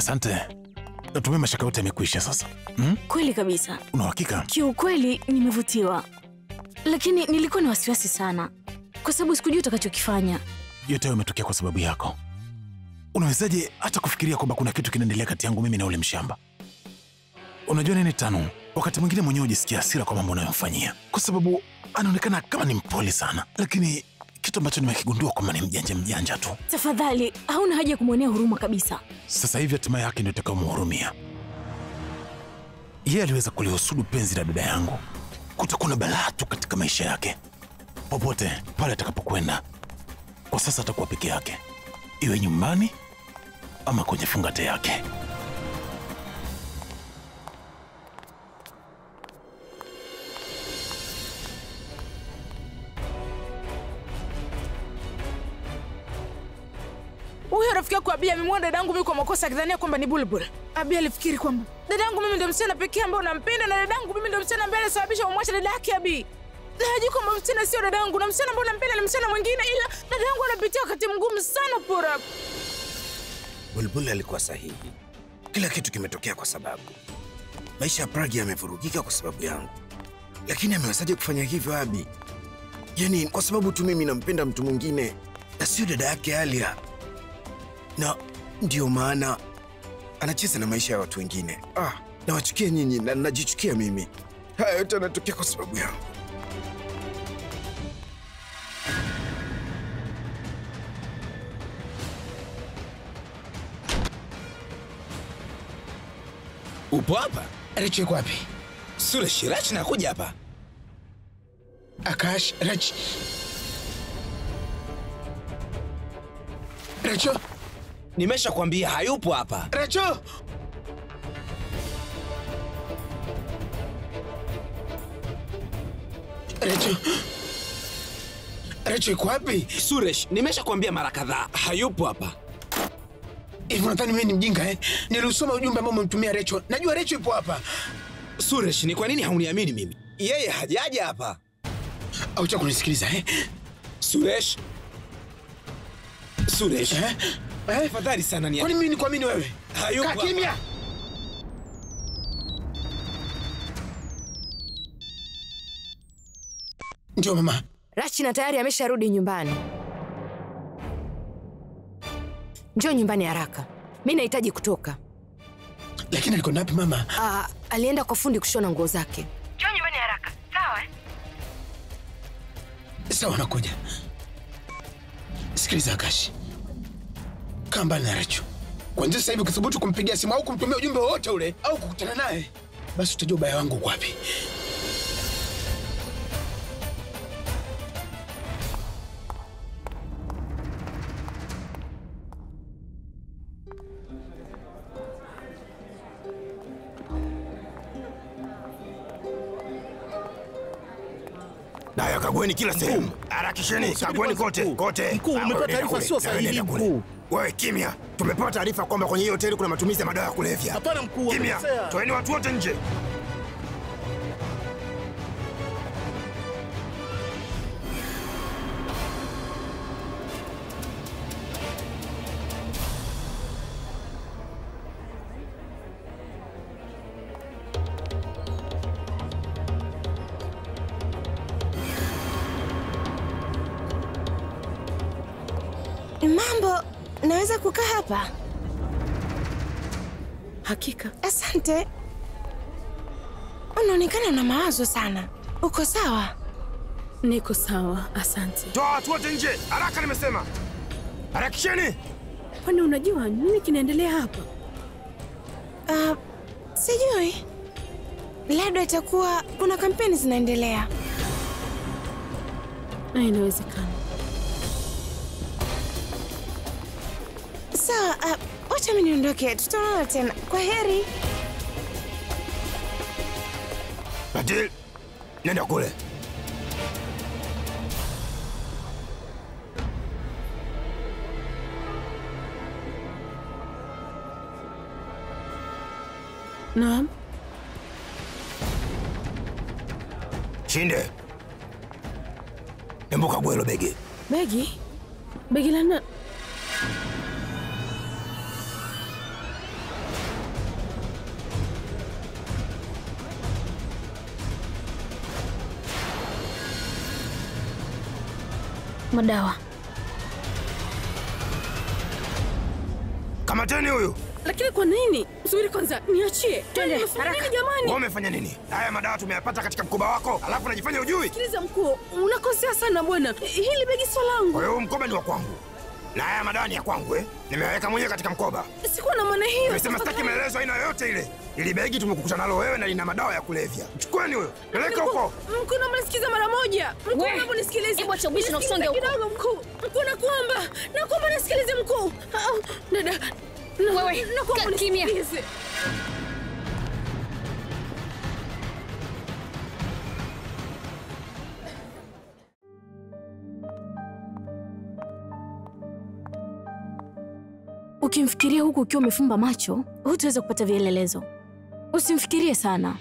Asante. Natumai mashaka yote yamekwisha sasa. Kweli kabisa. Una uhakika? Kiukweli nimevutiwa. Lakini nilikuwa na wasiwasi sana kwa sababu sikujua utakachokifanya. Yote yametokea kwa sababu yako. Unawezaje hata kufikiria kwamba kuna kitu kinaendelea kati yangu mimi na ule mshamba? Unajua nini Tanu? Wakati mwingine mwenyewe hujisikia hasira kwa mambo unayomfanyia. Kwa sababu anaonekana kama ni mpole sana, lakini kitu ambacho nimekigundua kwamba ni mjanja tu. Tafadhali, hauna haja kumwonea huruma kabisa. Sasa hivi hatima yake ndio itakayomhurumia. Yeye aliweza kulihusudu penzi la dada yangu. Kutakuwa na balaa tu katika maisha yake. Popote pale atakapokwenda. Kwa sasa atakuwa peke yake. Iwe nyumbani ama kwenye fungate yake. Huyo rafiki yako Abi amemwona dadangu mimi kwa makosa akidhania kwamba ni Bulbul. Abi alifikiri kwamba dadangu mimi ndio msichana pekee ambaye unampenda na dadangu mimi ndio msichana ambaye alisababisha umwache dada yake Abi. Na hajui kwamba msichana sio dadangu na msichana ambaye unampenda ni msichana mwingine, ila dadangu anapitia wakati mgumu sana pora. Bulbul alikuwa sahihi. Kila kitu kimetokea kwa sababu. Maisha ya Pragi yamevurugika kwa sababu yangu. Lakini amewezaje kufanya hivyo Abi? Yaani kwa sababu tu mimi nampenda mtu mwingine na sio dada yake Alia. Na ndio maana anacheza na maisha ya watu wengine. Nawachukia nyinyi na najichukia mimi. Haya yote yanatokea kwa sababu yangu. Upo hapa? Recho yuko wapi? Suresh, Rach nakuja hapa. Akash, Rach. Recho? Nimesha kuambia hayupo hapa. Recho! Recho. Recho yuko wapi? Suresh, nimesha kuambia mara kadhaa hayupo hapa. Hivi unadhani mimi ni mjinga eh? Nilisoma ujumbe ambao umemtumia Recho. Najua Recho yupo hapa. Suresh, ni kwa nini hauniamini mimi? Yeye hajaja hapa. Aucha kunisikiliza eh? Suresh. Suresh. Tafadhali sana ni. Kwani mimi nikuamini wewe? Hayupo. Kaa kimya. Njoo mama. Rachina tayari amesharudi nyumbani. Njoo nyumbani haraka. Mimi nahitaji kutoka. Lakini alikwenda wapi mama? Alienda kwa fundi kushona nguo zake. Njoo nyumbani haraka. Sawa? Sawa, nakuja. Sikiliza Akashi. Kaa mbali na Recho. Kwanza sasa hivi ukithubutu kumpigia simu au kumtumia ujumbe wowote ule au kukutana naye, basi utajua ubaya wangu uko wapi. Daya, kagueni kila sehemu. Harakisheni, kagueni kote. Mkuu, umepata taarifa sio sahihi mkuu. Wewe kimya. Tumepewa taarifa kwamba kwenye hiyo hoteli kuna matumizi ya madawa ya kulevya. Hapana mkuu, kimya. Toeni watu wote nje. Mambo, naweza kukaa hapa? Hakika. Asante. Unaonekana na mawazo sana. Uko sawa? Niko sawa, asante. Toa watu wote nje. Haraka nimesema. Harakisheni. Kwani unajua nini kinaendelea hapa? Sijui. Labda itakuwa kuna kampeni zinaendelea. Na inawezekana. Sawa, wacha mimi niondoke. Tutaonana tena. Kwa heri. Badil, nenda kule. Naam. Shinde. Embuka gwelo begi. Begi? Begi la Madawa. Kamateni huyu. Lakini kwa nini? Subiri kwanza, niachie. Twende, haraka. Jamani. Wewe umefanya nini? Haya madawa tumeyapata katika mkoba wako, alafu unajifanya ujui? Sikiliza mkuu, unakosea sana bwana. Hili begi sio langu. Kwa hiyo mkoba ni wa kwangu. Na haya madawa ni ya kwangu Nimeweka mwenyewe katika mkoba. Sikuwa na maana hiyo. Nimesema sitaki maelezo aina yoyote ile. Ili begi tumekukuta nalo wewe na lina madawa ya kulevya. Chukueni huyo. Peleka huko. Mkuu, naomba nisikize mara moja. Mkuu, naomba nisikilize. Hebu acha ubishi na usonge huko. Kidogo mkuu. Mkuu, nakuomba nisikilize mkuu. Dada. Wewe, nakuomba kimya. nisikilize. Ukimfikiria huku ukiwa umefumba macho, hutaweza kupata vielelezo. Usimfikirie sana.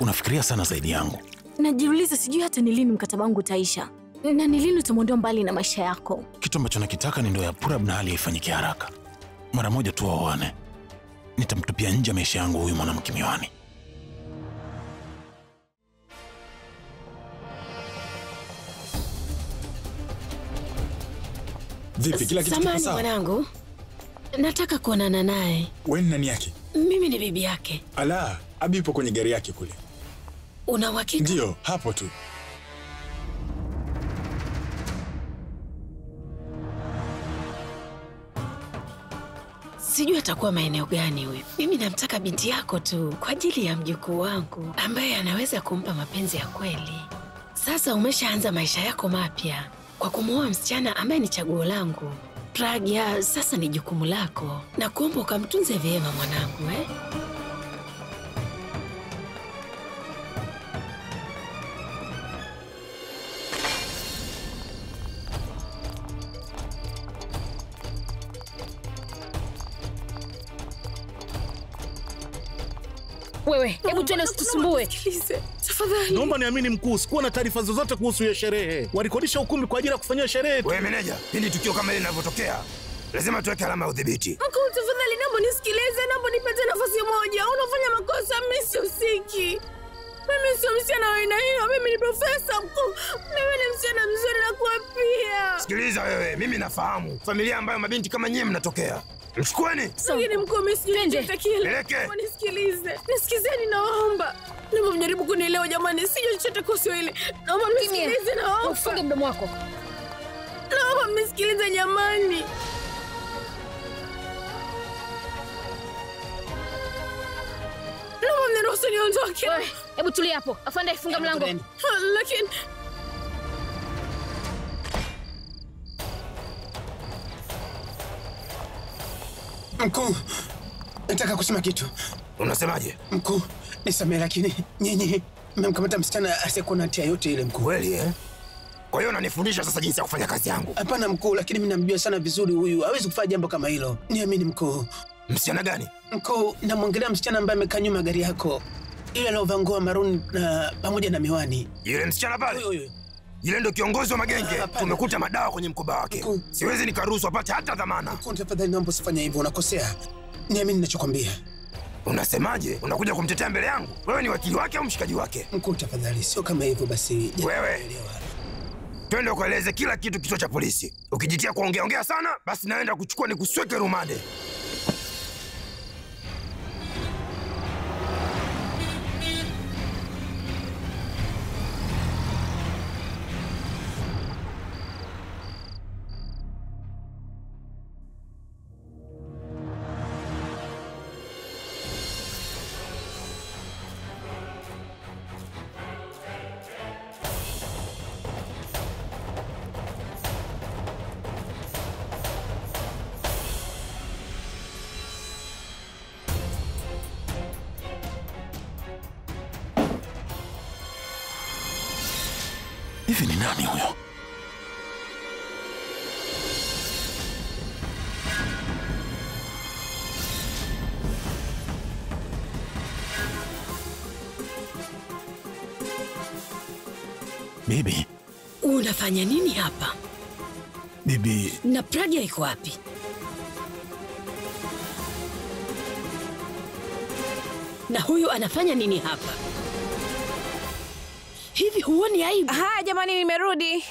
Unafikiria sana zaidi yangu. Najiuliza sijui hata ni lini mkataba wangu utaisha. Na ni lini utamwondoa mbali na maisha yako. Kitu ambacho nakitaka ni ndoa ya Purab na hali ifanyike haraka. Mara moja tu waoane. Nitamtupia nje maisha yangu huyu mwanamke miwani. Vipi, kila kitu kiko sawa? Mwanangu, nataka kuonana naye. Wewe ni nani yake? Mimi ni bibi yake. Ala, Abi yupo kwenye gari yake kule. Una uhakika? Ndio, hapo tu. Sijui atakuwa maeneo gani huyu. Mimi namtaka binti yako tu kwa ajili ya mjukuu wangu ambaye anaweza kumpa mapenzi ya kweli. Sasa umeshaanza maisha yako mapya kwa kumuoa msichana ambaye ni chaguo langu. Pragya, sasa ni jukumu lako na kuomba ukamtunze vyema mwanangu, Wewe, hebu tuende usitusumbue. Tafadhali. Naomba niamini mkuu, sikuwa na taarifa zozote kuhusu hiyo sherehe. Walikodisha ukumbi kwa ajili ya kufanyia sherehe. Wewe meneja, pindi tukio kama hili linavyotokea, lazima tuweke alama ya udhibiti. Mkuu, tafadhali naomba nisikilize, naomba nipate nafasi moja. Unafanya makosa, mimi sihusiki. Mimi sio msichana wa aina hiyo, mimi ni profesa mkuu. Mimi ni msichana mzuri na kuapia. Sikiliza wewe, mimi nafahamu familia ambayo mabinti kama nyinyi mnatokea. Mchukueni. Lakini mkuu, mimi sijui chochote kile. Peleke. Nisikilize. Nisikizeni naomba. Naomba mjaribu kunielewa jamani, sijui chochote kuhusu hili. Naomba mnisikilize naomba. Ufunge mdomo wako. Naomba mnisikilize jamani. Naomba mniruhusu niondoke. Wewe, hebu tulia hapo. Afande, funga mlango. Lakini Mkuu, nataka kusema kitu. Unasemaje? Mkuu, nisamehe lakini nyinyi mmemkamata msichana asiyekuwa na hatia yote ile mkuu. Kweli Kwa hiyo unanifundisha sasa jinsi ya kufanya kazi yangu? Hapana mkuu, lakini mimi namjua sana vizuri huyu. Hawezi kufanya jambo kama hilo. Niamini mkuu. Msichana gani? Mkuu, namwongelea msichana ambaye amekaa nyuma gari yako. Yule aliovaa nguo maroon na pamoja na miwani. Yule msichana pale? Huyo. Yule ndio kiongozi wa magenge. Tumekuta madawa kwenye mkoba wake. Siwezi nikaruhusu apate hata dhamana. Mkuu, tafadhali naomba usifanye hivyo, unakosea. Niamini ninachokwambia. Unasemaje? Unakuja kumtetea mbele yangu? Wewe ni wakili wake au mshikaji wake? Mkuu, tafadhali sio kama hivyo basi. Wewe. Twende ukaeleze kila kitu kituo cha polisi. Ukijitia kuongea sana, basi naenda kuchukua nikusweke rumande. Hivi ni nani huyo? Bibi. Unafanya nini hapa? Bibi. Na Pragya iko wapi? Na huyu anafanya nini hapa? Hivi huoni aibu? Haya jamani, nimerudi.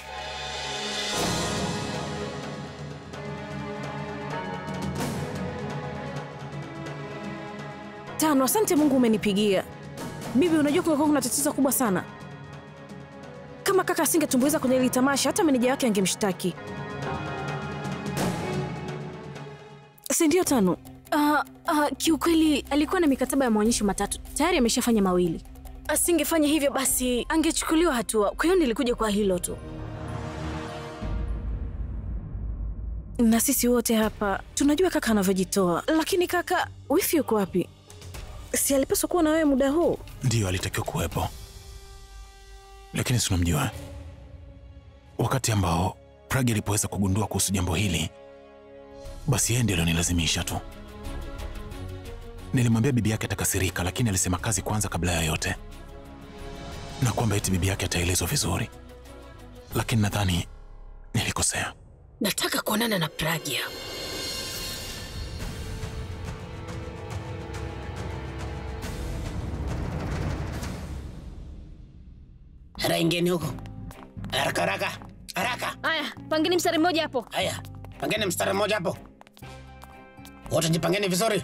Tano, asante Mungu umenipigia. Bibi, unajua kulikuwa kuna tatizo kubwa sana. Kama kaka asingetumbuiza kwenye ile tamasha, hata meneja wake angemshtaki. Si ndio Tano? Kiukweli alikuwa na mikataba ya maonyesho 3. Tayari ameshafanya 2. Asingefanya hivyo basi angechukuliwa hatua. Kwa hiyo nilikuja kwa hilo tu. Na sisi wote hapa tunajua kaka anavyojitoa. Lakini kaka, wifi yuko wapi? Si alipaswa kuwa na wewe muda huu? Ndio, alitakiwa kuwepo. Lakini si unamjua, wakati ambao Pragi alipoweza kugundua kuhusu jambo hili, basi yeye ndiye alinilazimisha tu. Nilimwambia bibi yake atakasirika, lakini alisema kazi kwanza kabla ya yote, na kwamba eti bibi yake ataelezwa vizuri. Lakini nadhani nilikosea. Nataka kuonana na Pragya. Ingeni huko. Haraka haraka. Haraka. Haya, pangeni mstari mmoja hapo. Haya, pangeni mstari mmoja hapo. Wote jipangeni vizuri.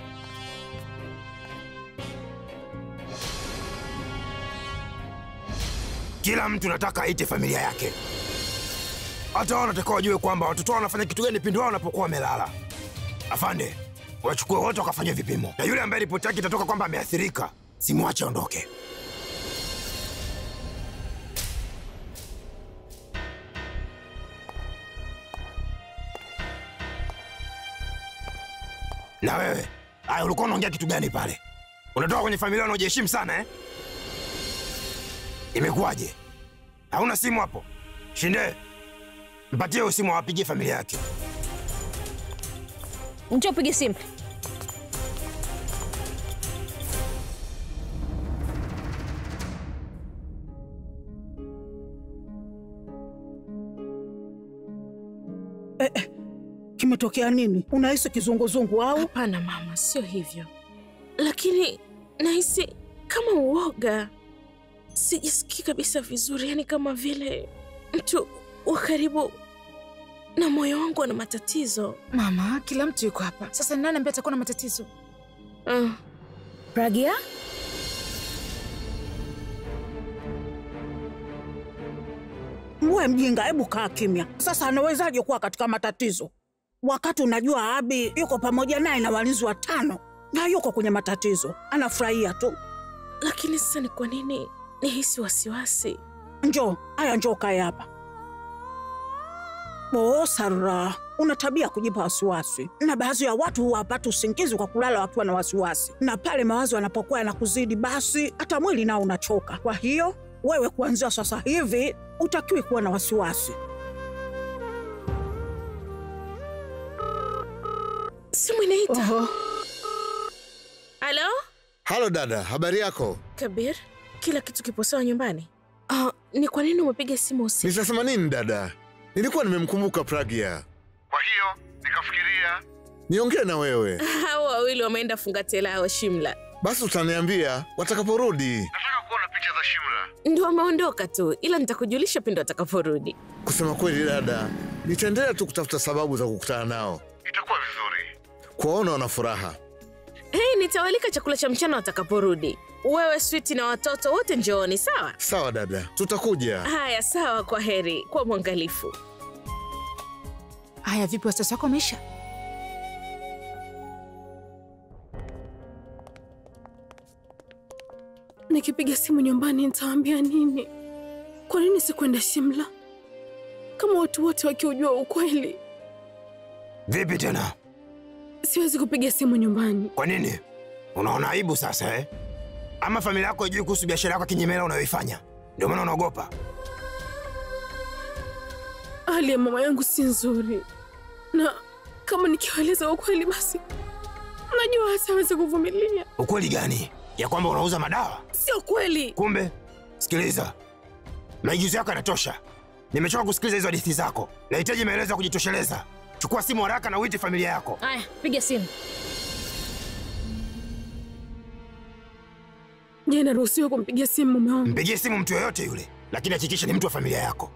Kila mtu nataka aite familia yake. Hata wao nataka wajue kwamba watoto wao wanafanya kitu gani pindi wao wanapokuwa wamelala. Afande, wachukue wote wakafanya vipimo. Na yule ambaye ripoti yake itatoka kwamba ameathirika, simwache aondoke. Na wewe, ulikuwa unaongea kitu gani pale? Unatoka kwenye familia unaojiheshimu sana eh? Imekuwaje? Hauna simu hapo? Shinde, mpatie hiyo simu awapigie familia yake. Njoo upige simu. Kimetokea nini? Unahisi kizunguzungu au? Hapana mama, sio hivyo. Lakini nahisi kama uoga. Sijisikii kabisa vizuri, yani kama vile mtu wa karibu na moyo wangu ana matatizo. Mama, kila mtu yuko hapa. Sasa nani ambaye atakuwa na matatizo? Pragya? Mwe mjinga, hebu kaa kimya. Sasa anawezaje kuwa katika matatizo wakati unajua Abi yuko pamoja naye na walinzi 5 na yuko kwenye matatizo? Anafurahia tu. Lakini sasa ni kwa nini nihisi wasiwasi? Njoo, njoo kae hapa. Sara, una tabia kujipa wasiwasi. Na baadhi ya watu huwapata usingizi kwa kulala wakiwa na wasiwasi. Na pale mawazo yanapokuwa yanakuzidi, basi hata mwili nao unachoka. Kwa hiyo, wewe kuanzia sasa hivi utakiwi kuwa na wasiwasi. Simu inaita. Halo? Halo dada, habari yako? Kabir, kila kitu kipo sawa nyumbani? Ni kwa nini umepiga simu usiku? Nitasema nini dada? Nilikuwa nimemkumbuka Pragya. Kwa hiyo, nikafikiria niongee na wewe. Hao wawili wameenda fungatela au Shimla. Basi utaniambia watakaporudi. Nataka kuona picha za Shimla. Ndio wameondoka tu, ila nitakujulisha pindi watakaporudi. Kusema kweli dada, nitaendelea tu kutafuta sababu za kukutana nao. Itakuwa vizuri kuwaona wana furaha. Nitawalika chakula cha mchana watakaporudi. Wewe, Sweeti na watoto wote njooni, sawa? Sawa dada, tutakuja. Haya, sawa, kwa heri. Kwa mwangalifu. Haya, vipi watoto wako wameisha? Nikipiga simu nyumbani nitaambia nini? Kwa nini sikwenda Shimla? Kama watu wote wakiujua ukweli. Vipi tena? Siwezi kupiga simu nyumbani. Kwa nini? Unaona aibu sasa eh? Ama familia yako haijui kuhusu biashara yako kinyemela unayoifanya? Ndio maana unaogopa? Hali ya mama yangu si nzuri. Na kama nikiwaeleza ukweli basi najua hasiwezi kuvumilia. Ukweli gani? Ya kwamba unauza madawa? Sio kweli. Kumbe, sikiliza. Maigizo yako yanatosha. Nimechoka kusikiliza hizo hadithi zako. Nahitaji maelezo ya kujitosheleza. Chukua simu haraka na uite familia yako. Haya, piga simu. Je, naruhusiwa kumpigia simu mume wangu? Mpigie simu mtu yoyote yule, lakini hakikisha ni mtu wa familia yako.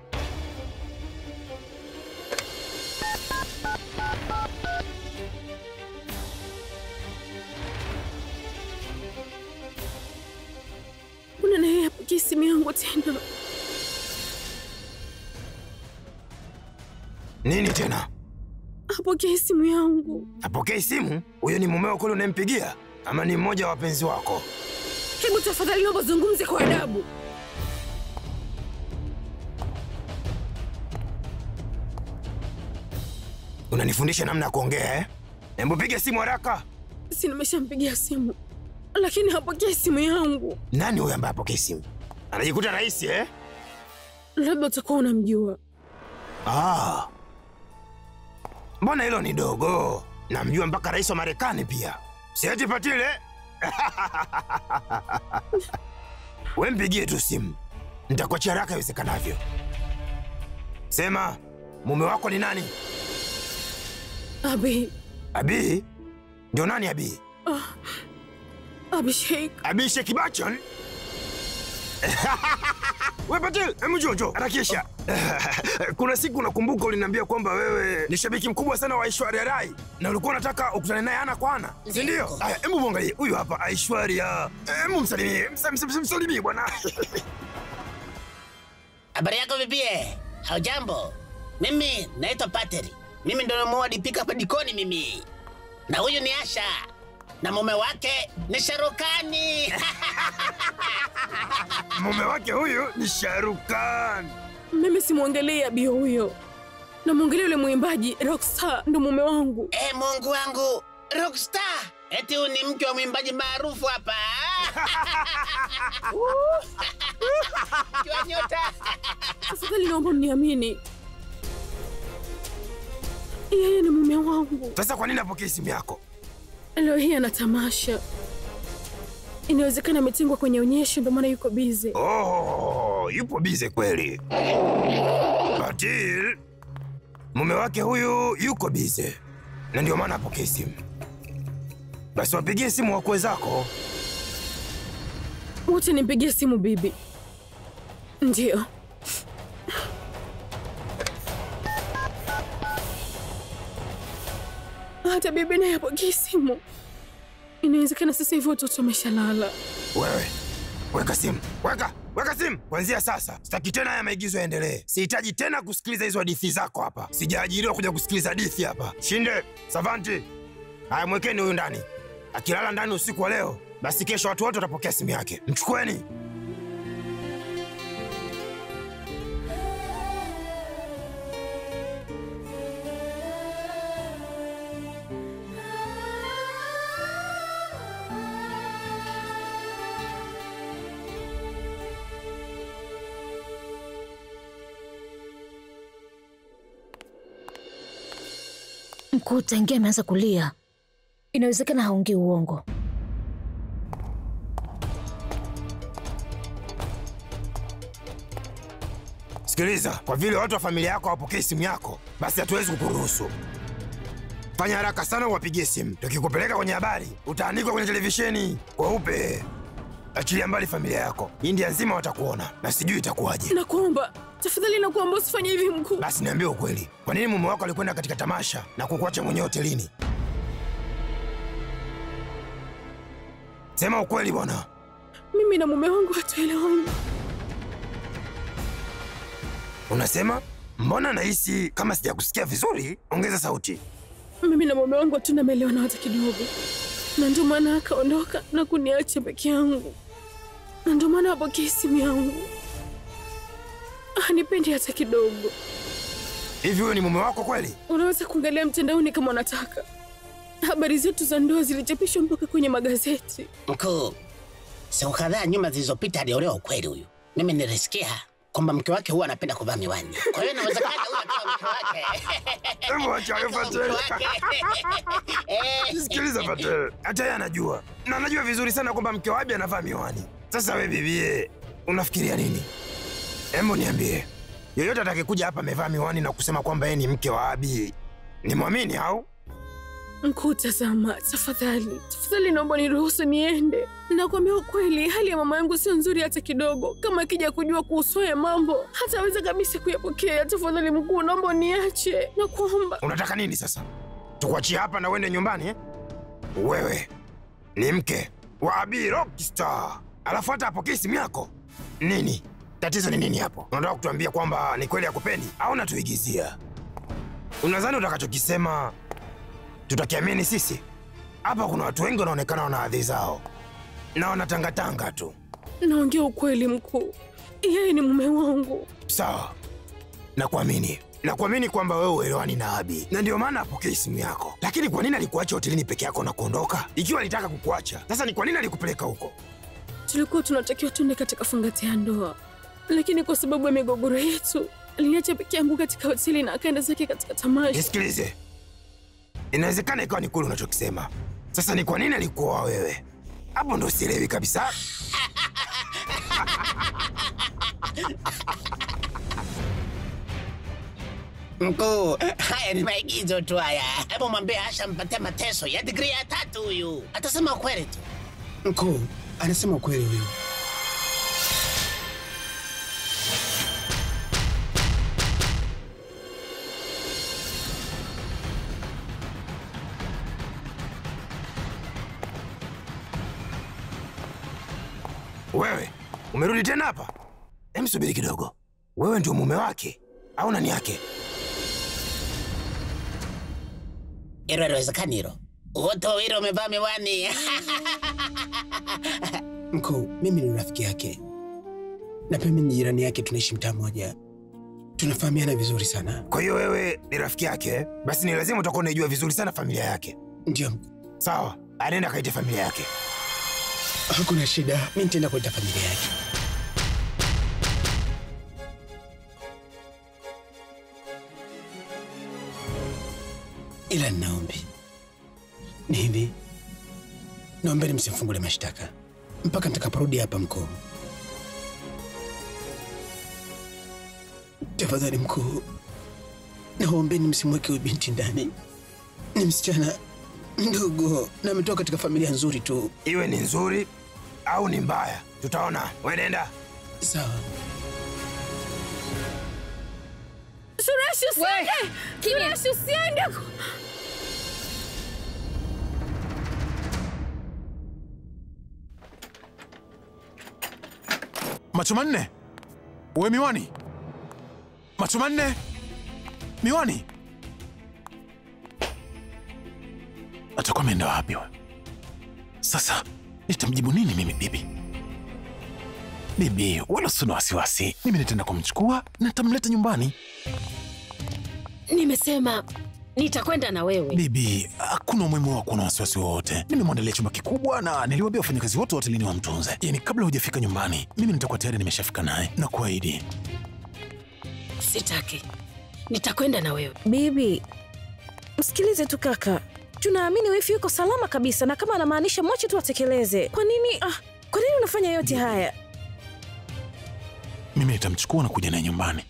tena. Nini tena? Apokee simu yangu. Apokee simu? Huyo ni mumeo kweli unayempigia? Ama ni mmoja wa wapenzi wako? Hebu tafadhali naomba zungumze kwa adabu. Unanifundisha namna ya kuongea eh? Hebu piga simu haraka. Si nimeshampigia simu, lakini hapokee simu yangu. Nani huyo ambaye hapokee simu? Anajikuta rais eh? Labda utakuwa unamjua. Mbona hilo ni dogo? Namjua mpaka rais wa Marekani pia. Siaje Patile? Wewe mpigie tu simu. Nitakuachia haraka iwezekanavyo. Sema, mume wako ni nani? Abi. Abi? Ndio nani Abi? Abhishek. Abhishek Bachchan? Wewe Patil, hebu njoo, harakisha. Kuna siku nakumbuka uliniambia kwamba wewe ni shabiki mkubwa sana wa Aishwarya Rai na ulikuwa unataka ukutane naye ana kwa ana. Si ndio? Haya, hebu muangalie. Huyu hapa Aishwarya. Hebu msalimie. Msalimie bwana. Habari yako vipi? Haujambo? Mimi naitwa Pateri. Mimi ndio namuoa Dipika hapa jikoni mimi. Na huyu ni Asha. Na mume wake ni Sharukani. Mume wake huyu ni Sharukan. Mimi simwangalie Abi huyo. Na muangalie yule mwimbaji Rockstar ndo mume wangu. Mungu wangu. Rockstar. Eti huyu ni mke wa mwimbaji maarufu hapa. Kiwa nyota. Tafadhali naomba uniamini. Yeye ni mume wangu. Sasa kwa nini apokee simu yako? Leo hii ana tamasha. Inawezekana ametingwa kwenye onyesho ndio maana yuko busy. Yupo busy kweli. Patil, mume wake huyu yuko busy. Na ndio maana apokee simu. Basi wapigie simu wakwe zako. Wote nimpigie simu bibi. Ndio. Hata bibi naye apokee simu. Inawezekana sasa hivi watoto wameshalala. Wewe, weka simu. Weka simu. Kuanzia sasa, sitaki tena haya maigizo yaendelee. Sihitaji tena kusikiliza hizo hadithi zako hapa. Sijaajiriwa kuja kusikiliza hadithi hapa. Shinde, Savanti. Haya, mwekeni huyu ndani. Akilala ndani usiku wa leo, basi kesho watu wote watapokea simu yake. Mchukueni. Mkuu tangia ameanza kulia. Inawezekana haongei uongo. Sikiliza, kwa vile watu wa familia yako hawapokei simu yako, basi hatuwezi kukuruhusu. Fanya haraka sana uwapigie simu. Tukikupeleka kwenye habari, utaandikwa kwenye televisheni kweupe. Achilia mbali familia yako. India nzima watakuona na sijui itakuwaje. Nakuomba, tafadhali nakuomba usifanye hivi mkuu. Basi niambie ukweli. Kwa nini mume wako alikwenda katika tamasha na kukuacha mwenyewe hotelini? Sema ukweli bwana. Mimi na mume wangu hatuelewani. Unasema? Mbona nahisi kama sijakusikia vizuri? Ongeza sauti. Mimi na mume wangu hatuna maelewano hata kidogo. Na ndio maana akaondoka na kuniacha peke yangu. Na ndio maana hapokei simu yangu. Hanipendi hata kidogo. Hivi wewe ni mume wako kweli? Unaweza kuangalia mtandaoni kama unataka. Habari zetu za ndoa zilichapishwa mpaka kwenye magazeti. Mkuu, siku kadhaa nyuma zilizopita aliolewa ukweli huyu. Mimi nilisikia kwamba mke wake huwa anapenda kuvaa miwani. Kwa hiyo inawezekana huyu akiwa mke wake. Hebu acha hayo Patel. Sikiliza Patel, hata yeye anajua. Na anajua vizuri sana kwamba mke wa Abi anavaa miwani. Sasa wewe bibie, unafikiria nini? Hebu niambie. Yeyote atakayekuja hapa amevaa miwani na kusema kwamba yeye ni mke wa Abi, ni muamini au? Mkuu, tazama, tafadhali. Tafadhali naomba niruhusu niende. Nakwambia ukweli, hali ya mama yangu sio nzuri hata kidogo. Kama akija kujua kuhusu haya mambo, hataweza kabisa kuyapokea. Tafadhali mkuu, naomba niache. Nakuomba. Unataka nini sasa? Tukuachie hapa na uende nyumbani eh? Wewe ni mke wa Abi Rockstar. Alafu hata apokee simu yako. Nini? Tatizo ni nini hapo? Unataka kutuambia kwamba ni kweli hakupendi au unatuigizia? Unadhani utakachokisema tutakiamini sisi? Hapa kuna watu wengi wanaonekana wana hadhi zao na wanatangatanga tu. Naongea ukweli mkuu, yeye ni mume wangu. Sawa, nakuamini kwamba wewe uelewani na Abi, na ndio maana apokee simu yako. Lakini kwa nini alikuacha hotelini peke yako na kuondoka? Ikiwa alitaka kukuacha, sasa ni kwa nini alikupeleka huko? Tulikuwa tunatakiwa tuende katika fangati ya ndoa, lakini kwa sababu ya migogoro yetu aliniacha peke yangu katika hoteli na akaenda zake katika tamasha. Nisikilize, inawezekana ikawa ni kweli unachokisema. Sasa ni kwa nini alikuoa wewe? Hapo ndo sielewi kabisa. Mkuu, haya ni maigizo tu haya. Hebu mwambie Asha mpatie mateso ya degree ya 3 huyu. Atasema ukweli tu. Mkuu, anasema ukweli huyu. Wewe, umerudi tena hapa? Subiri kidogo. Wewe ndio mume wake au nani yake? Hilo haliwezekani hilo. Wote wawili wamevaa miwani. Mkuu, mimi ni rafiki yake. Na pia mimi ni jirani yake, tunaishi mtaa mmoja. Tunafahamiana vizuri sana. Kwa hiyo wewe ni rafiki yake, basi ni lazima utakuwa unajua vizuri sana familia yake. Ndio. Sawa, anaenda kaita familia yake. Hakuna shida, mimi nitaenda kuita familia yake. Ila naombi ni hivi, naombeni msimfungule mashtaka mpaka nitakaporudi hapa mkuu. Tafadhali mkuu, naombeni msimweke huyu binti ndani. Ni msichana mdogo na ametoka katika familia nzuri tu. Iwe ni nzuri au ni mbaya, tutaona. Wewe nenda. Sawa. Suresh, usiende! Suresh, usiende! Macho manne. Uwe miwani. Macho manne. Miwani. Atakuwa ameenda wapi wewe? Sasa nitamjibu nini mimi bibi? Bibi, wala sina wasiwasi. Mimi nitaenda kumchukua na nitamleta nyumbani. Nimesema nitakwenda na wewe. Bibi, hakuna umuhimu wa kuwa na wasiwasi wowote. Nimemwandalia chumba kikubwa na niliwaambia wafanyakazi wote wa hotelini wamtunze. Yaani kabla hujafika nyumbani, mimi nitakuwa tayari nimeshafika naye na kuahidi. Sitaki. Nitakwenda na wewe. Bibi, msikilize tu kaka. Tunaamini wifi yuko salama kabisa na kama anamaanisha mwache tu atekeleze. Kwa nini unafanya yote haya? Mimi nitamchukua na kuja naye nyumbani.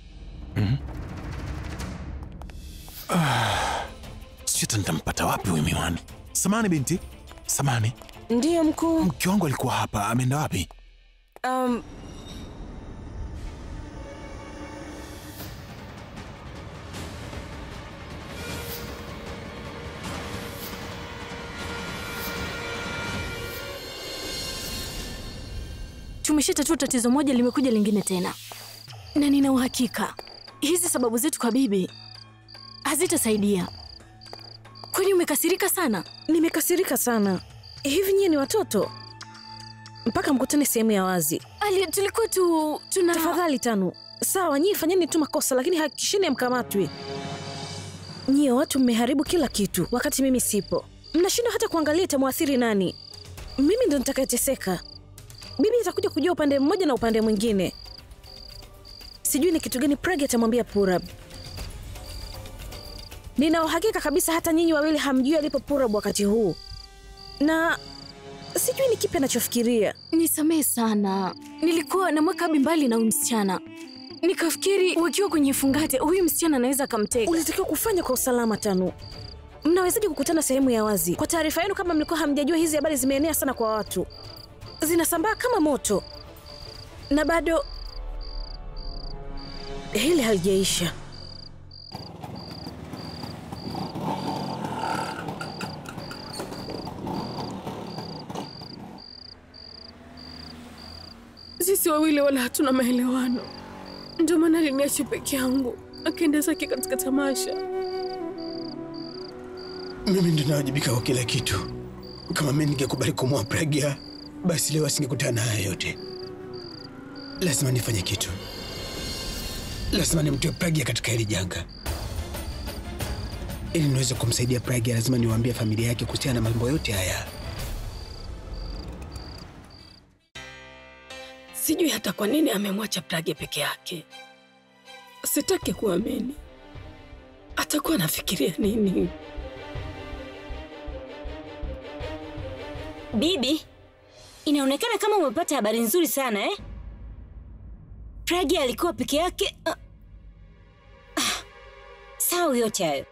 Sita nitampata wapi huyu miwani? Samani binti. Samani. Ndiyo mkuu. Mke wangu alikuwa hapa, ameenda wapi? Tumeshatatua tatizo moja, limekuja lingine tena. Na nina uhakika hizi sababu zetu kwa bibi hazitasaidia. Kwani umekasirika sana? Nimekasirika sana. Hivi nyie ni watoto? Mpaka mkutane sehemu ya wazi. Ali, tulikuwa tuna... Tafadhali Tanu. Sawa, nyie fanyeni tu makosa lakini hakikisheni mkamatwi. Nyie watu mmeharibu kila kitu wakati mimi sipo. Mnashindwa hata kuangalia itamwathiri nani. Mimi ndo nitakayeteseka. Bibi atakuja kujua upande mmoja na upande mwingine. Sijui ni kitu gani Pragi atamwambia Purab. Nina uhakika kabisa hata nyinyi wawili hamjui alipo Purab wakati huu. Na sijui ni kipi anachofikiria. Nisamehe sana. Nilikuwa namweka Abi mbali na huyu msichana. Nikafikiri wakiwa kwenye fungate huyu msichana anaweza akamteka. Ulitakiwa kufanya kwa usalama Tanu. Mnawezaje kukutana sehemu ya wazi? Kwa taarifa yenu, kama mlikuwa hamjajua, hizi habari zimeenea sana kwa watu. Zinasambaa kama moto. Na bado hili halijaisha. sisi wawili wala hatuna maelewano. Ndio maana aliniacha peke yangu, akaenda zake katika tamasha. Mimi ndio nawajibika kwa kila kitu. Kama mimi ningekubali kumwoa Pragya, basi leo asingekutana na haya yote. Lazima nifanye kitu. Lazima nimtoe Pragya katika hili janga. Ili niweze kumsaidia Pragya, lazima niwaambie familia yake kuhusiana na mambo yote haya. Sijui hata kwa nini amemwacha Pragya peke yake. Sitaki kuamini. Atakuwa anafikiria nini? Bibi, inaonekana kama umepata habari nzuri sana Pragya alikuwa peke yake. Sawa yote hayo.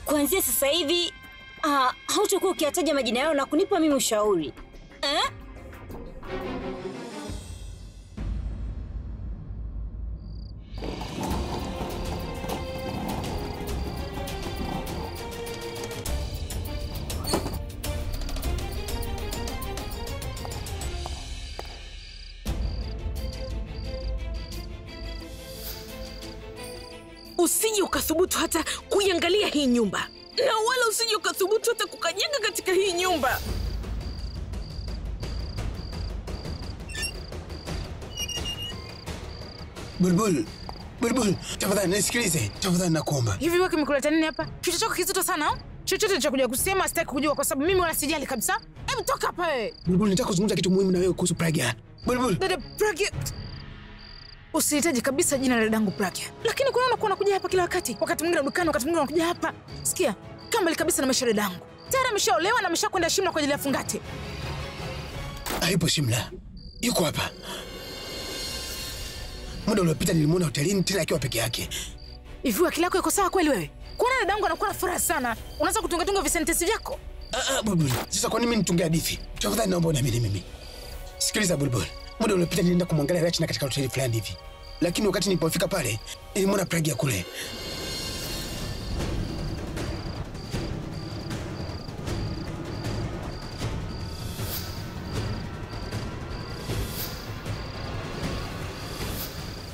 Kuanzia sasa hivi hautakuwa ukiyataja majina yao na kunipa mimi ushauri. Usije ukathubutu hata kuiangalia hii nyumba, na wala usije ukathubutu hata kukanyaga katika hii nyumba. Bulbul, Bulbul, tafadhali nisikilize, tafadhali nakuomba. Hivi wewe kimekuleta nini hapa? Kichwa chako kizito sana. Chochote nitakuja kusema sitaki kujua kwa sababu mimi wala sijali kabisa. Hebu toka hapa wewe. Bulbul, nataka kuzungumza kitu muhimu na wewe kuhusu Pragya. Bulbul. Dada Pragya. Usihitaji kabisa jina la dadangu Pragya. Lakini kwa nini unakuwa unakuja hapa kila wakati? Wakati mwingine dukani, wakati mwingine unakuja hapa. Sikia, kama kabisa na maisha ya dadangu. Tayari ameshaolewa na ameshakwenda Shimla kwa ajili ya fungate. Haipo Shimla. Yuko hapa. Muda uliopita nilimwona hotelini tena akiwa peke yake. Hivi akili yako iko sawa kweli wewe? Kuona dadangu anakuwa na furaha sana. Unaanza kutunga visentence vyako? Bulbul. Sasa kwa nini mimi nitunge hadithi? Tafadhali naomba uniamini mimi. Sikiliza Bulbul. Muda uliopita nilienda kumwangalia Rachna katika hoteli fulani hivi. Lakini wakati nilipofika pale, nilimwona Pragya kule.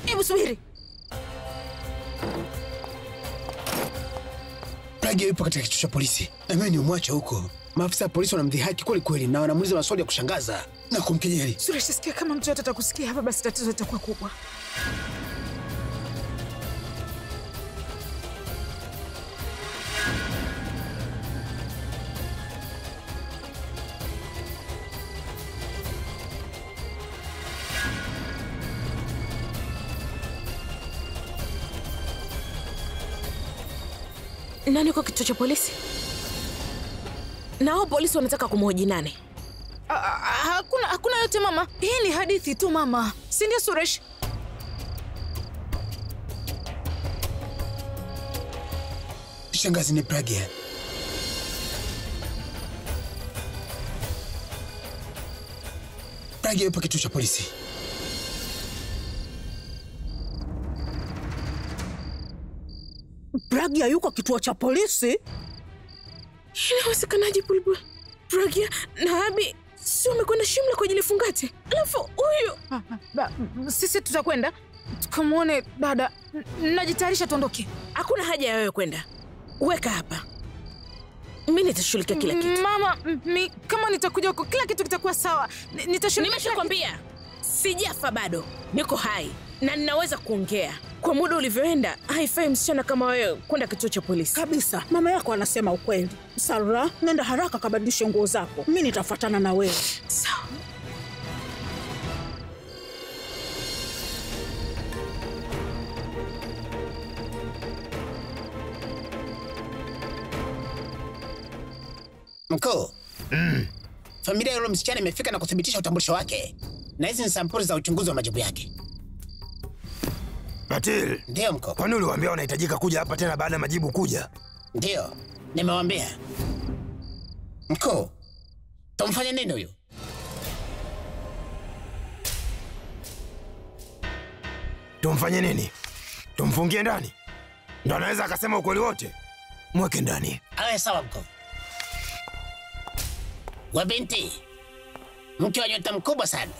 Hebu subiri. Pragya yupo katika kituo cha polisi. Na mimi nimemwacha huko. Maafisa wa polisi wanamdhihaki kweli kweli na wanamuuliza maswali ya kushangaza na kumkejeli. Suresh, sikia, kama mtu yote atakusikia hapa basi tatizo litakuwa kubwa. Nani kwa kituo cha polisi? Nao polisi wanataka kumhoji nani? Hakuna yote mama. Hii ni hadithi tu mama. Si ndio Suresh? Shangazi, ni Pragya. Pragya yupo kituo cha polisi. Pragya yuko kituo cha polisi? Inawezekanaje Bulbul? Pragya na Abi sio wamekwenda Shimla kwa ajili ya fungate. Alafu huyu sisi tutakwenda tukamwone dada. Najitayarisha tuondoke. Hakuna haja ya wewe kwenda. Weka hapa. Mimi nitashughulikia kila kitu. Mama, kama nitakuja huko kila kitu kitakuwa sawa. Nitashughulikia. Nimeshakwambia sijafa bado. Niko hai na ninaweza kuongea. Kwa muda ulivyoenda, haifai msichana kama wewe kwenda kituo cha polisi. Kabisa. Mama yako anasema ukweli. Sarah, nenda haraka kabadilishe nguo zako. Mimi nitafuatana na wewe. Sawa. Mkuu. Familia ya yule msichana imefika na kuthibitisha utambulisho wake. Na hizi ni sampuli za uchunguzi wa majibu yake. Batil. Ndio mkuu. Kwani uliwaambia wanahitajika kuja hapa tena baada ya majibu kuja? Ndio, nimewaambia. Mkuu, tumfanye nini huyu? Tumfanye nini? Tumfungie ndani? Ndo anaweza akasema ukweli wote? Mweke ndani. Awe sawa mkuu. Wabinti, mke wa nyota mkubwa sana.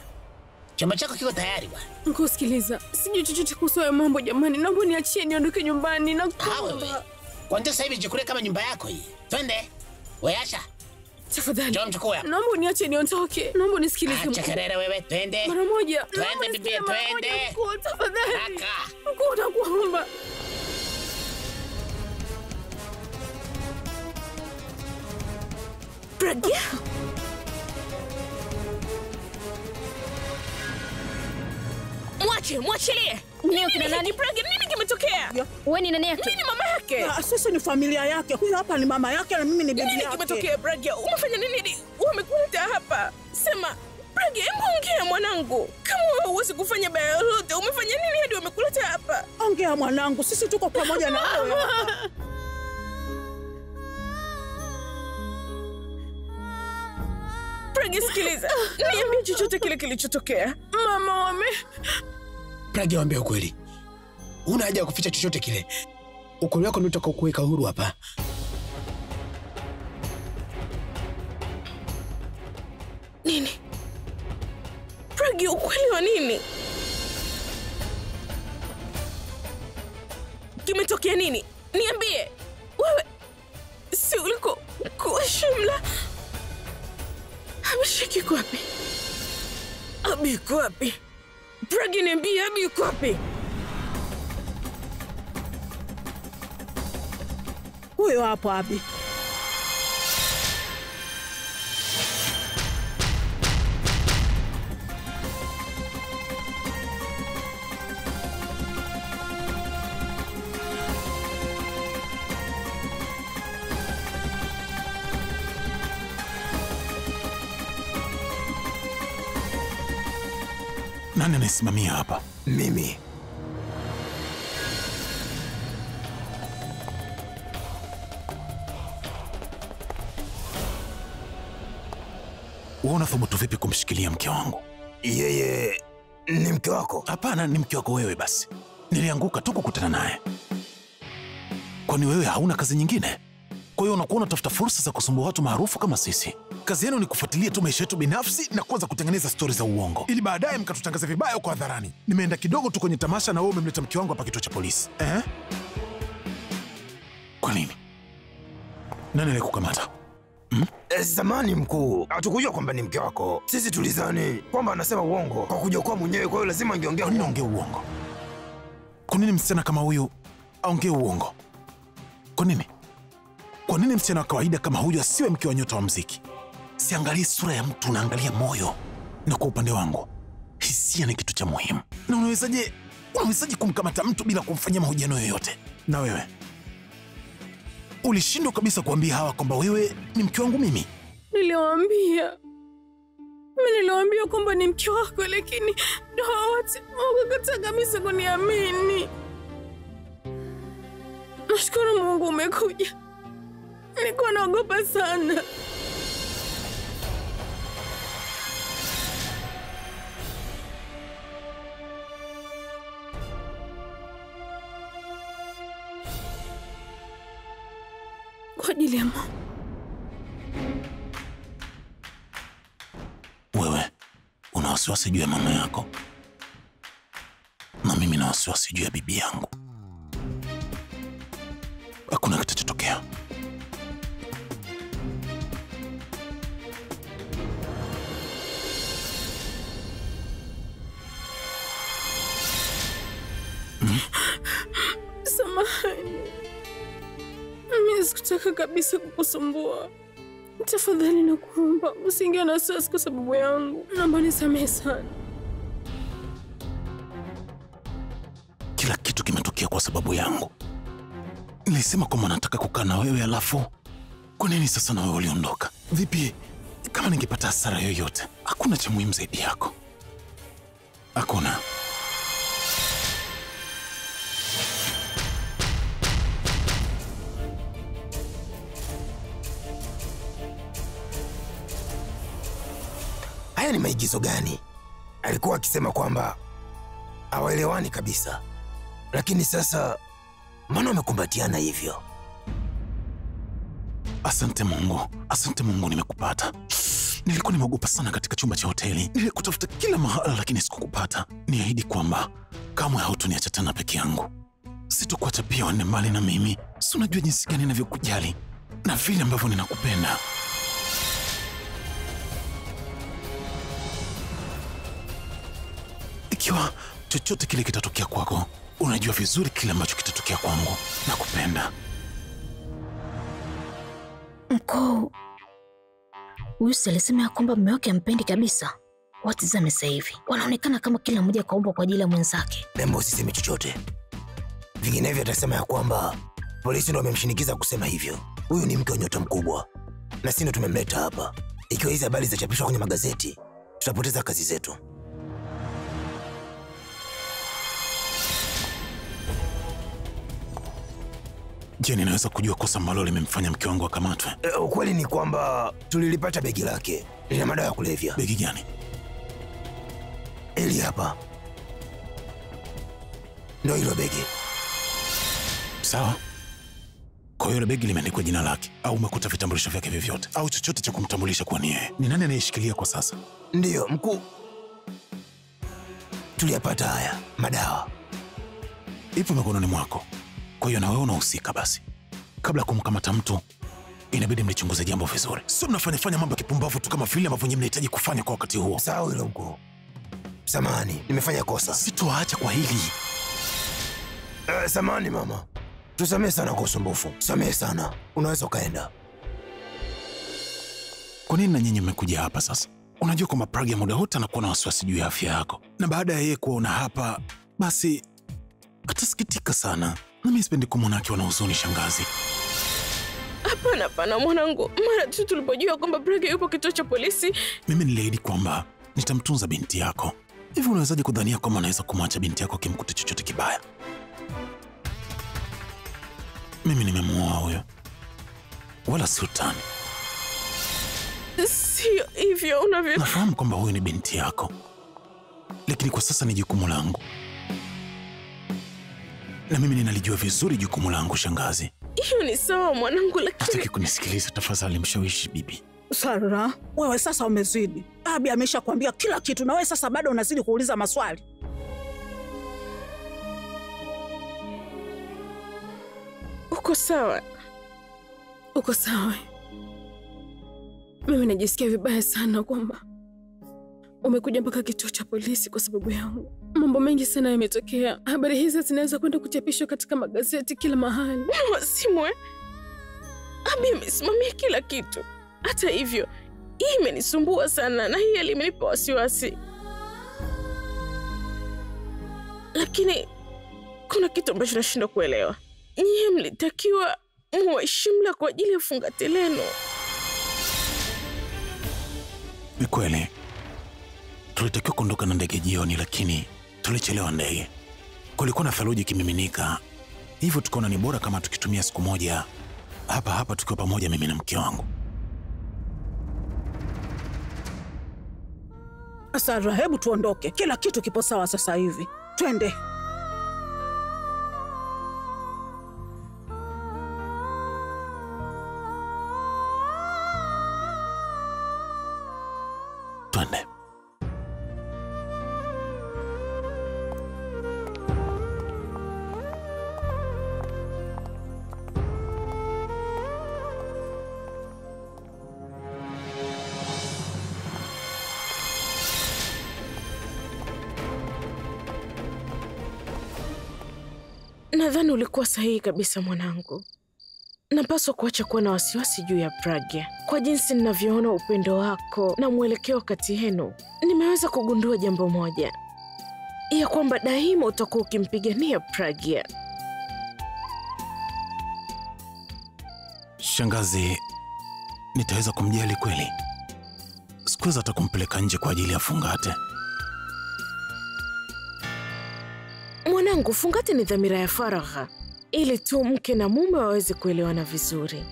Chumba chako kiko tayari bwana. Mkuu, sikiliza, sijui chochote kuhusu hayo mambo jamani. Naomba niachie niondoke nyumbani na kuomba. Kwanza sasa hivi jichukulie kama nyumba yako hii. Twende. Wewe Asha. Tafadhali. Njoo mchukue. Naomba niachie niondoke. Naomba nisikilize. Acha kelele wewe, twende. Mara moja. Twende bibi, twende. Mkuu, tafadhali. Haraka. Mkuu, nakuomba. Pragya. Mwachilie. Nini kina nani? Pragya, nini kimetokea? Wewe ni nani yake? Mimi ni mama yake. Sisi ni familia yake. Huyu hapa ni mama yake na mimi ni bibi yake. Nini kimetokea Pragya? Umefanya nini? Umekuleta hapa. Sema, Pragya, hebu ongea mwanangu. Kama wewe huwezi kufanya baya lolote, umefanya nini hadi wamekuleta hapa? Ongea mwanangu, sisi tuko pamoja na wewe. Pragya, sikiliza. Niambie chochote kile kilichotokea. Mama Pragya, waambie ukweli. Huna haja ya kuficha chochote kile. Ukweli wako ndio utakao kuweka huru hapa. Nini? Pragya, ukweli wa nini? Kimetokea nini? Niambie. Wewe si uliko kwa Shimla? Abhishek yuko wapi? Abi yuko wapi? Pragya, niambie, Abi yuko wapi? Huyo hapo Abi. Nani anasimamia hapa? Mimi. Wewe unathubutu vipi kumshikilia mke wangu? Yeye ni mke wako? Hapana, ni mke wako wewe basi. Nilianguka tu kukutana naye. Kwani wewe hauna kazi nyingine? Kwa hiyo unakuwa unatafuta fursa za kusumbua watu maarufu kama sisi. Kazi yenu ni kufuatilia tu maisha yetu binafsi na kuanza kutengeneza stori za uongo ili baadaye mkatutangaza vibaya huko hadharani. Nimeenda kidogo tu kwenye tamasha na wewe umemleta mke wangu hapa kituo cha polisi. Kwa nini? Nani alikukamata? Zamani mkuu, hatukujua kwamba ni mke wako. Sisi tulizani kwamba anasema uongo kwa kuja kwa mwenyewe, kwa hiyo lazima angeongea. Kwa nini aongee uongo? Kwa nini msichana kama huyu aongee uongo? Kwa nini? Kwa nini msichana wa kawaida kama huyu asiwe mke wa nyota wa muziki? Siangalii sura ya mtu, naangalia moyo. Na kwa upande wangu, hisia ni kitu cha muhimu. Na unawezaje kumkamata mtu bila kumfanyia mahojiano yoyote? Na wewe ulishindwa kabisa kuambia hawa kwamba wewe ni mke wangu mimi? Niliwaambia kwamba ni mke wako, lakini wote wakakataa kabisa kuniamini. Nashukuru Mungu umekuja. Nilikuwa naogopa sana. Kwa ajili ya mama. Wewe una wasiwasi juu ya mama yako, na mimi na wasiwasi juu ya bibi yangu. Hakuna kitachotokea. Samahani. Mimi sikutaka kabisa kukusumbua. Tafadhali nakuomba usiingie na wasiwasi kwa sababu yangu. Naomba nisamehe sana. Kila kitu kimetokea kwa sababu yangu. Nilisema kwamba nataka kukaa na wewe, alafu kwa nini sasa na wewe uliondoka? Vipi kama ningepata hasara yoyote? Hakuna cha muhimu zaidi yako. Hakuna. Haya ni maigizo gani? Alikuwa akisema kwamba hawaelewani kabisa, lakini sasa mbona wamekumbatiana hivyo? Asante Mungu nimekupata. Nilikuwa nimeogopa sana katika chumba cha hoteli. Nilikutafuta kila mahali lakini sikukupata. Niahidi kwamba kamwe hautoniacha tena peke yangu. Sitokuacha pia uende mbali na mimi. Si unajua jinsi gani ninavyokujali na vile ambavyo ninakupenda. Ikiwa chochote kile kitatokea kwako, unajua vizuri kile ambacho kitatokea kwangu. Nakupenda. Mkuu, huyu alisema ya kwamba mume wake ampendi kabisa. Watizame sasa hivi, wanaonekana kama kila mmoja kaumbwa kwa ajili ya mwenzake. Lembo, usiseme chochote, vinginevyo atasema ya kwamba polisi ndio wamemshinikiza kusema hivyo. Huyu ni mke wa nyota mkubwa na sisi ndio tumemleta hapa. Ikiwa hizi habari zitachapishwa kwenye magazeti, tutapoteza kazi zetu. Je, ninaweza kujua kosa ambalo limemfanya mke wangu akamatwe? Ukweli ni kwamba tulilipata begi lake. Lina madawa ya kulevya. Begi gani? Eli hapa. Ndio hilo begi. Sawa. Kwa hiyo begi limeandikwa jina lake, au umekuta vitambulisho vyake vyovyote au chochote cha kumtambulisha kwa yeye? Ni nani anayeshikilia kwa sasa? Ndiyo, mkuu. Tuliyapata haya madawa. Ipo mikononi mwako. Kwa hiyo na wewe unahusika basi. Kabla kumkamata mtu, inabidi mlichunguze jambo vizuri. Sio mnafanya mambo ya kipumbavu tu kama vile ambavyo nyinyi mnahitaji kufanya kwa wakati huo. Sawa hilo mkuu. Samahani, nimefanya kosa. Sitoacha kwa hili. Samahani mama. Tusamehe sana kwa usumbufu. Samehe sana. Unaweza ukaenda. Kwa nini na nyinyi mmekuja hapa sasa? Unajua kwamba Pragya muda wote anakuwa na wasiwasi juu ya afya yako. Na baada ya yeye kuona hapa, basi atasikitika sana. Na mimi sipendi kumwona akiwa na huzuni, shangazi. Hapana mwanangu. Mara tu tulipojua kwamba Pragya yupo kituo cha polisi, mimi niliahidi kwamba nitamtunza binti yako. Hivi unawezaje kudhania kwamba unaweza kumwacha binti yako kimkuta chochote kibaya? Mimi nimemuoa huyo. Wala si utani. Sio hivyo unavyo. Nafahamu kwamba huyu ni binti yako. Lakini kwa sasa ni jukumu langu. Na mimi ninalijua vizuri jukumu langu, shangazi. Hiyo ni sawa mwanangu, lakini hataki kunisikiliza. Tafadhali mshawishi bibi. Sara, wewe sasa umezidi. Abi ameshakwambia kila kitu na wewe sasa bado unazidi kuuliza maswali. Uko sawa. Uko sawa. Mimi najisikia vibaya sana kwamba umekuja mpaka kituo cha polisi kwa sababu yangu. Mambo mengi sana yametokea. Habari hizi zinaweza kwenda kuchapishwa katika magazeti kila mahali. Wasimwe. Abi amesimamia kila kitu. Hata hivyo, hii imenisumbua sana na hii ilimenipa wasiwasi. Lakini kuna kitu ambacho nashindwa kuelewa. Nyie mlitakiwa muheshimla kwa ajili ya fungate lenu. Ni kweli. Tulitakiwa kuondoka na ndege jioni, lakini tulichelewa ndege. Kulikuwa na theluji kimiminika. Hivyo tukaona ni bora kama tukitumia siku moja hapa tukiwa pamoja, mimi na mke wangu. Sara, hebu tuondoke. Kila kitu kipo sawa sasa hivi. Twende. Twende. Nadhani ulikuwa sahihi kabisa mwanangu. Napaswa kuacha kuwa na wasiwasi juu ya Pragya. Kwa jinsi ninavyoona upendo wako na mwelekeo kati yenu, nimeweza kugundua jambo moja, ya kwamba daima utakuwa ukimpigania Pragya. Shangazi, nitaweza kumjali kweli? Sikuweza hata kumpeleka nje kwa ajili ya fungate. Mwanangu, fungate ni dhamira ya faragha, ili tu mke na mume waweze kuelewana vizuri.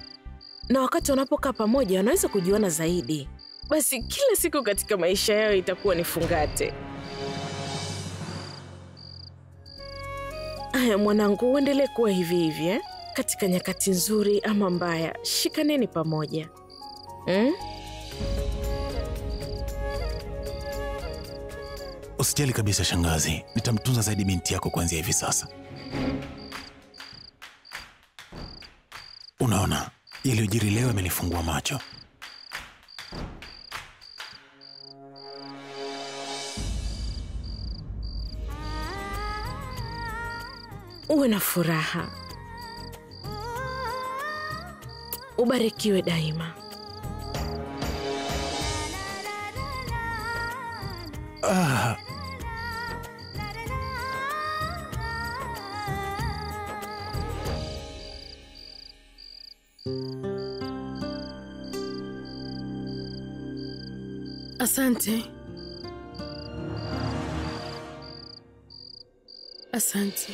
Na wakati wanapokaa pamoja wanaweza kujuana zaidi. Basi kila siku katika maisha yao itakuwa ni fungate. Aya mwanangu, uendelee kuwa hivi hivi katika nyakati nzuri ama mbaya, shikaneni pamoja. Usijali kabisa shangazi, nitamtunza zaidi binti yako kuanzia hivi sasa. Unaona, yaliyojiri leo yamenifungua macho. Uwe na furaha. Ubarikiwe daima. Asante. Asante.